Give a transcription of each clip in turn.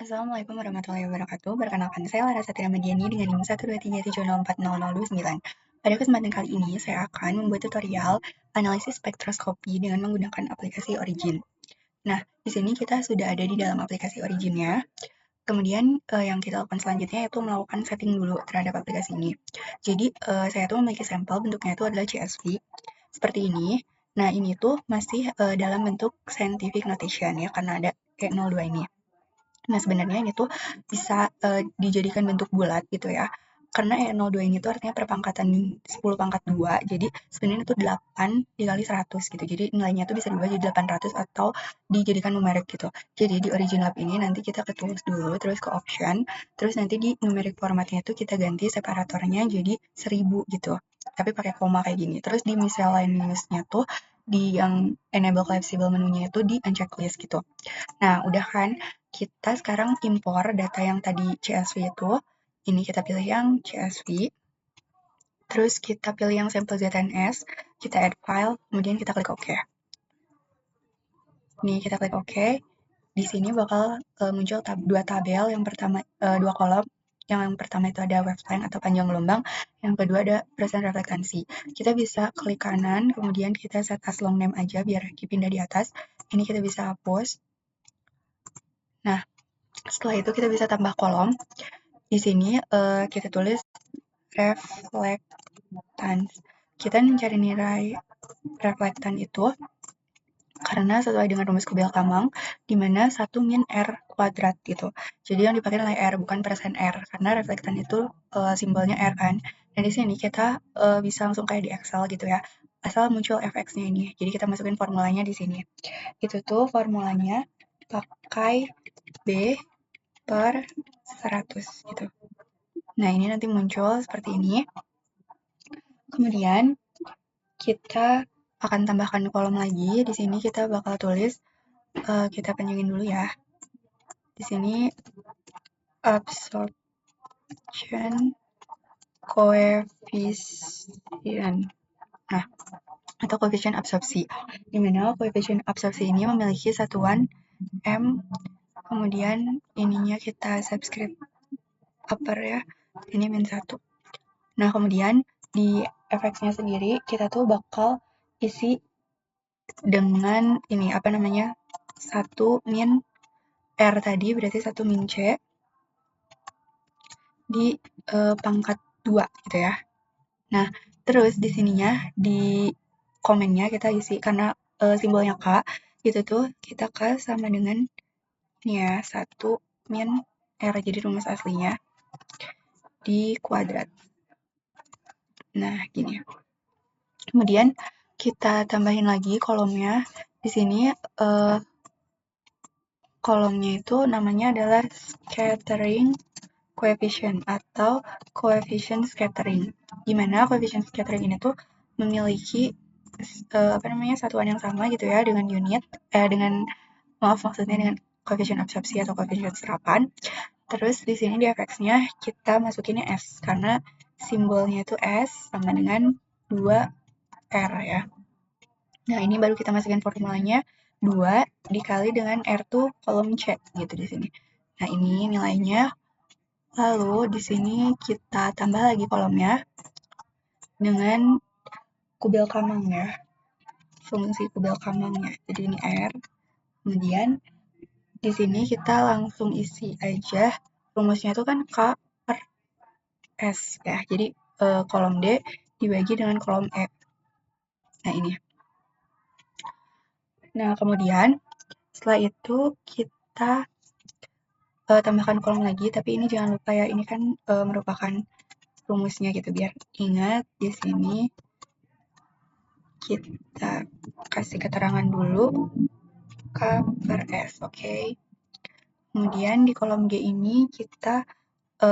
Assalamualaikum warahmatullahi wabarakatuh. Perkenalkan, saya Larasati Ramadiani dengan NIM 123704009. Pada kesempatan kali ini, saya akan membuat tutorial analisis spektroskopi dengan menggunakan aplikasi Origin. Nah, di sini kita sudah ada di dalam aplikasi Originnya. Kemudian yang kita lakukan selanjutnya yaitu melakukan setting dulu terhadap aplikasi ini. Jadi saya tuh memiliki sampel, bentuknya itu adalah CSV seperti ini. Nah, ini tuh masih dalam bentuk scientific notation ya, karena ada E02 ini. Nah, sebenarnya ini tuh bisa dijadikan bentuk bulat gitu ya. Karena E02 ini tuh artinya perpangkatan 10 pangkat 2, jadi sebenarnya itu 8 dikali 100 gitu. Jadi nilainya tuh bisa diubah jadi 800 atau dijadikan numerik gitu. Jadi di Origin Lab ini nanti kita ke tools dulu, terus ke option, terus nanti di numeric formatnya itu kita ganti separatornya jadi 1000 gitu. Tapi pakai koma kayak gini. Terus di miscellaneous-nya tuh di yang enable collapsible menunya itu di uncheck list gitu. Nah, udah kan? Kita sekarang impor data yang tadi CSV itu. Ini kita pilih yang CSV. Terus kita pilih yang sampel ZNS. Kita add file, kemudian kita klik OK. Nih, kita klik OK. Di sini bakal muncul dua tabel. Yang pertama, dua kolom. Yang pertama itu ada wavelength atau panjang gelombang. Yang kedua ada persen reflektansi. Kita bisa klik kanan, kemudian kita set as long name aja biar dipindah di atas. Ini kita bisa hapus. Nah, setelah itu kita bisa tambah kolom. Di sini kita tulis reflektan. Kita mencari nilai reflektan itu karena sesuai dengan rumus Kubiak-Kamang, di mana 1 min R kuadrat gitu. Jadi yang dipakai nilai R, bukan persen R, karena reflektan itu simbolnya R kan. Dan di sini kita bisa langsung kayak di Excel gitu ya, asal muncul fx-nya ini. Jadi kita masukin formulanya di sini. Itu tuh formulanya pakai B per 100 gitu. Nah, ini nanti muncul seperti ini. Kemudian kita akan tambahkan kolom lagi. Di sini kita bakal tulis, kita panjangin dulu ya. Di sini absorption coefficient. Nah, atau koefisien absorpsi. Di mana koefisien absorpsi ini memiliki satuan M, kemudian ininya kita subscript upper ya. Ini -1. Nah, kemudian di fx-nya sendiri kita tuh bakal isi dengan ini 1 min R tadi berarti 1 min C di pangkat 2 gitu ya. Nah, terus di sininya di komennya kita isi karena simbolnya K itu tuh kita K sama dengan ini ya 1 min R, jadi rumus aslinya di kuadrat. Nah, gini. Kemudian kita tambahin lagi kolomnya. Di sini kolomnya itu namanya adalah scattering coefficient atau coefficient scattering. Di mana coefficient scattering ini tuh memiliki satuan yang sama gitu ya dengan unit maksudnya dengan coefficient absorpsi atau coefficient serapan. Terus di sini di fx-nya kita masukinnya S karena simbolnya itu S sama dengan 2R ya. Nah, ini baru kita masukin formulanya 2 dikali dengan R tuh kolom C gitu di sini. Nah, ini nilainya. Lalu di sini kita tambah lagi kolomnya dengan Kubiak-Kamang ya. Fungsi Kubiak-Kamangnya. Jadi ini R. Kemudian di sini kita langsung isi aja rumusnya itu kan K per S ya. Jadi kolom D dibagi dengan kolom E. Nah, ini. Nah, kemudian setelah itu kita tambahkan kolom lagi, tapi ini jangan lupa ya, ini kan merupakan rumusnya gitu, biar ingat di sini kita kasih keterangan dulu K per S, oke. Kemudian di kolom G ini kita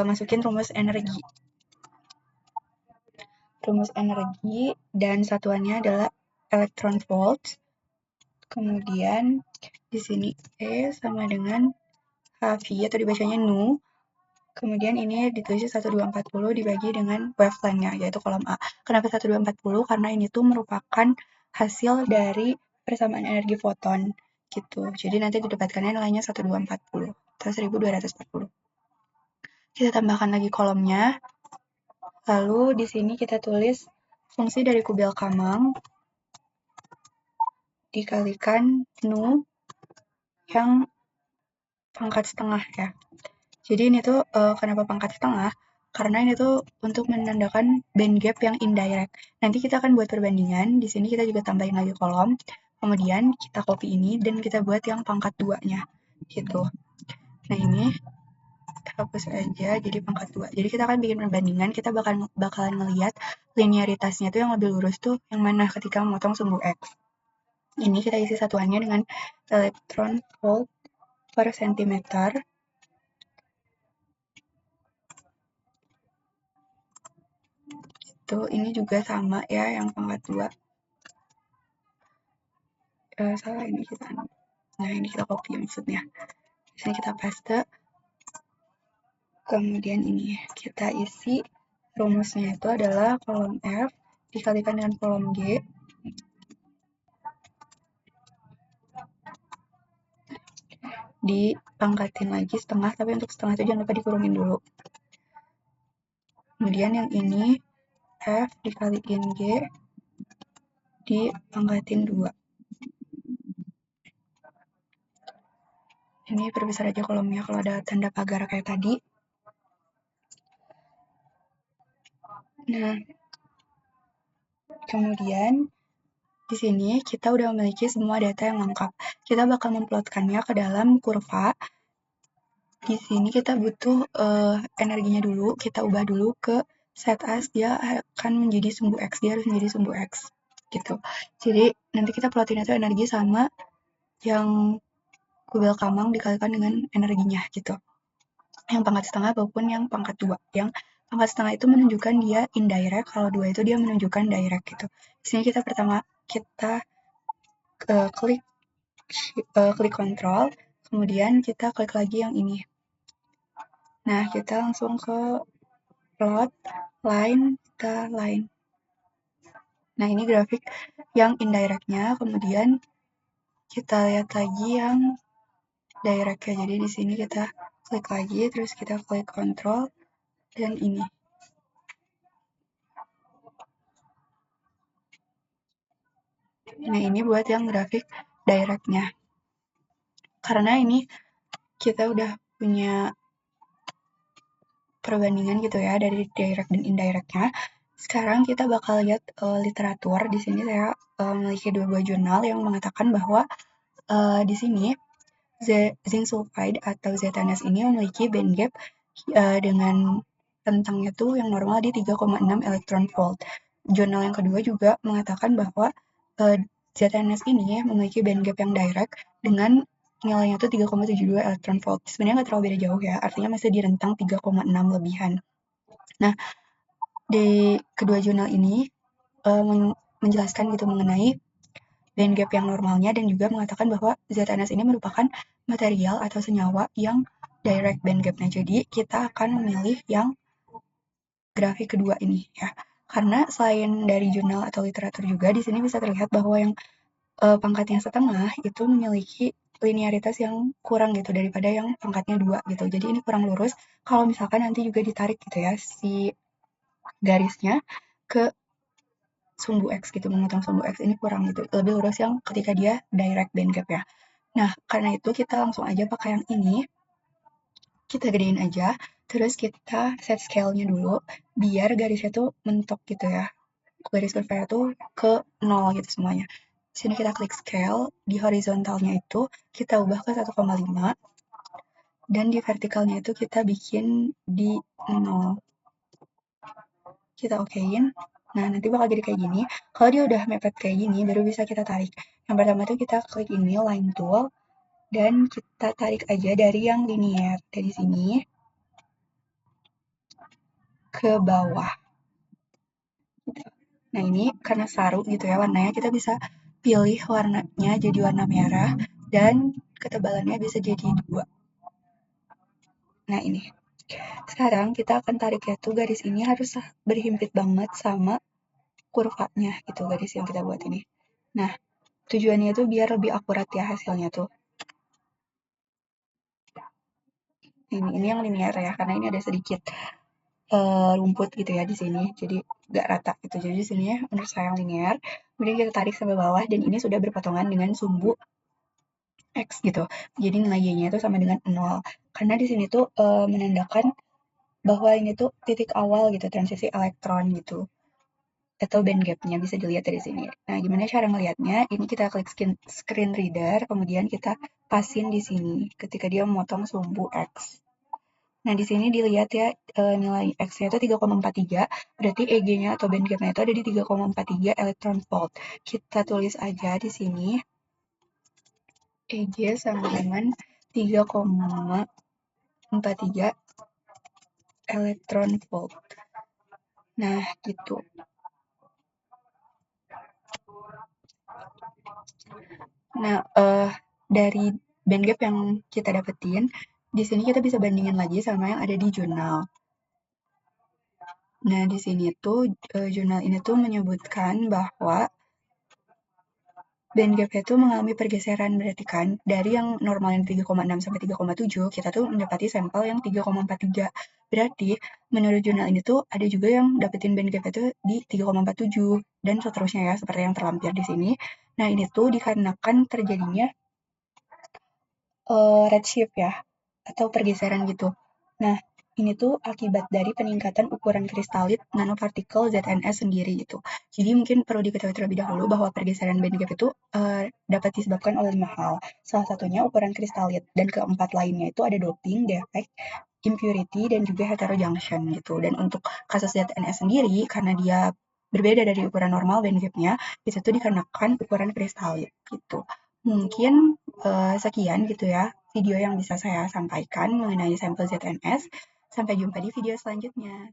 masukin rumus energi. Rumus energi dan satuannya adalah electron volts. Kemudian di sini E sama dengan HV atau dibacanya nu. Kemudian ini ditulis 1240 dibagi dengan wavelength-nya, yaitu kolom A. Kenapa 1240? Karena ini tuh merupakan hasil dari persamaan energi foton gitu. Jadi nanti didapatkannya nilainya 1240. atau 1240. Kita tambahkan lagi kolomnya, lalu di sini kita tulis fungsi dari kubil kamang dikalikan nu yang pangkat setengah ya. Jadi ini tuh kenapa pangkat setengah? Karena ini tuh untuk menandakan band gap yang indirect. Nanti kita akan buat perbandingan. Di sini kita juga tambahin lagi kolom. Kemudian kita copy ini dan kita buat yang pangkat 2-nya. Gitu. Nah ini hapus aja jadi pangkat 2. Jadi kita akan bikin perbandingan. Kita bakalan ngelihat linearitasnya tuh yang lebih lurus tuh yang mana ketika memotong sumbu X. Ini kita isi satuannya dengan elektron volt per centimeter. Tuh, ini juga sama ya yang pangkat 2. Salah ini kita. Nah, ini kita copy maksudnya. Di sini kita paste. Kemudian ini kita isi rumusnya itu adalah kolom F dikalikan dengan kolom G dipangkatin lagi setengah, tapi untuk setengah itu jangan lupa dikurungin dulu. Kemudian yang ini F dikaliin G dipangkatin 2. Ini perbesar aja kolomnya kalau ada tanda pagar kayak tadi. Nah, kemudian di sini kita udah memiliki semua data yang lengkap. Kita bakal memplotkannya ke dalam kurva. Di sini kita butuh energinya dulu, kita ubah dulu ke set as, dia akan menjadi sumbu X, dia harus menjadi sumbu X gitu. Jadi nanti kita plotin itu energi sama yang kubil kamang dikalikan dengan energinya gitu. Yang pangkat setengah maupun yang pangkat 2. Yang pangkat setengah itu menunjukkan dia indirect, kalau 2 itu dia menunjukkan direct gitu. Di sini kita pertama kita klik kontrol, kemudian kita klik lagi yang ini. Nah, kita langsung ke plot line ke line. Nah, ini grafik yang indirect-nya, kemudian kita lihat lagi yang direct-nya. Jadi di sini kita klik lagi, terus kita klik kontrol dan ini. Nah, ini buat yang grafik direct-nya. Karena ini kita udah punya perbandingan gitu ya dari direct dan indirect-nya. Sekarang kita bakal lihat literatur. Di sini saya memiliki 2 buah jurnal yang mengatakan bahwa di sini zinc sulfide atau ZNS ini memiliki band gap dengan rentangnya tuh yang normal di 3,6 electron volt. Jurnal yang kedua juga mengatakan bahwa ZNS ini memiliki band gap yang direct dengan nilainya tuh 3,72 electron volt. Sebenarnya nggak terlalu beda jauh ya, artinya masih di rentang 3,6 lebihan. Nah, di kedua jurnal ini menjelaskan gitu mengenai band gap yang normalnya dan juga mengatakan bahwa ZNS ini merupakan material atau senyawa yang direct band gapnya. Jadi kita akan memilih yang grafik kedua ini ya. Karena selain dari jurnal atau literatur juga di sini bisa terlihat bahwa yang pangkatnya setengah itu memiliki linearitas yang kurang gitu daripada yang pangkatnya 2 gitu. Jadi ini kurang lurus. Kalau misalkan nanti juga ditarik gitu ya si garisnya ke sumbu X gitu, memotong sumbu X ini kurang gitu. Lebih lurus yang ketika dia direct band gap ya. Nah, karena itu kita langsung aja pakai yang ini. Kita gedein aja, terus kita set scale-nya dulu, biar garisnya tuh mentok gitu ya. Garis kurvanya tuh ke 0 gitu semuanya. Di sini kita klik scale, di horizontalnya itu kita ubah ke 1,5, dan di vertikalnya itu kita bikin di 0. Kita okein. Nah, nanti bakal jadi kayak gini. Kalau dia udah mepet kayak gini, baru bisa kita tarik. Yang pertama tuh kita klik ini, line tool, dan kita tarik aja dari yang linear. Dari sini ke bawah. Nah, ini karena saru gitu ya warnanya, kita bisa pilih warnanya jadi warna merah, dan ketebalannya bisa jadi 2. Nah, ini. Sekarang kita akan tariknya tuh garis ini harus berhimpit banget sama kurvanya gitu, garis yang kita buat ini. Nah, tujuannya itu biar lebih akurat ya hasilnya tuh. Ini yang linear ya, karena ini ada sedikit rumput gitu ya di sini, jadi nggak rata gitu. Jadi di sini ya menurut saya yang linear. Kemudian kita tarik sampai bawah dan ini sudah berpotongan dengan sumbu X gitu. Jadi nilai Y-nya itu sama dengan 0. Karena di sini tuh menandakan bahwa ini tuh titik awal gitu, transisi elektron gitu. Atau band gap-nya bisa dilihat dari sini. Nah, gimana cara ngelihatnya? Ini kita klik screen reader, kemudian kita pasin di sini ketika dia memotong sumbu X. Nah, di sini dilihat ya nilai X-nya itu 3,43, berarti EG-nya atau band gap-nya itu ada di 3,43 electron volt. Kita tulis aja di sini EG sama dengan 3,43 electron volt. Nah, gitu. Nah, dari band gap yang kita dapetin, di sini kita bisa bandingin lagi sama yang ada di jurnal. Nah, di sini tuh jurnal ini tuh menyebutkan bahwa band gap itu mengalami pergeseran, berarti kan dari yang normalnya 3,6 sampai 3,7, kita tuh mendapati sampel yang 3,43. Berarti menurut jurnal ini tuh ada juga yang dapetin band gap itu di 3,47 dan seterusnya ya, seperti yang terlampir di sini. Nah, ini tuh dikarenakan terjadinya redshift ya, atau pergeseran gitu. Nah, ini tuh akibat dari peningkatan ukuran kristalit nanopartikel ZNS sendiri gitu. Jadi mungkin perlu diketahui terlebih dahulu bahwa pergeseran band gap itu dapat disebabkan oleh 5 hal. Salah satunya ukuran kristalit, dan keempat lainnya itu ada doping, defect, impurity, dan juga heterojunction gitu. Dan untuk kasus ZNS sendiri, karena dia berbeda dari ukuran normal band gap-nya, itu tuh dikarenakan ukuran kristalit gitu. Mungkin sekian gitu ya video yang bisa saya sampaikan mengenai sampel ZNS. Sampai jumpa di video selanjutnya.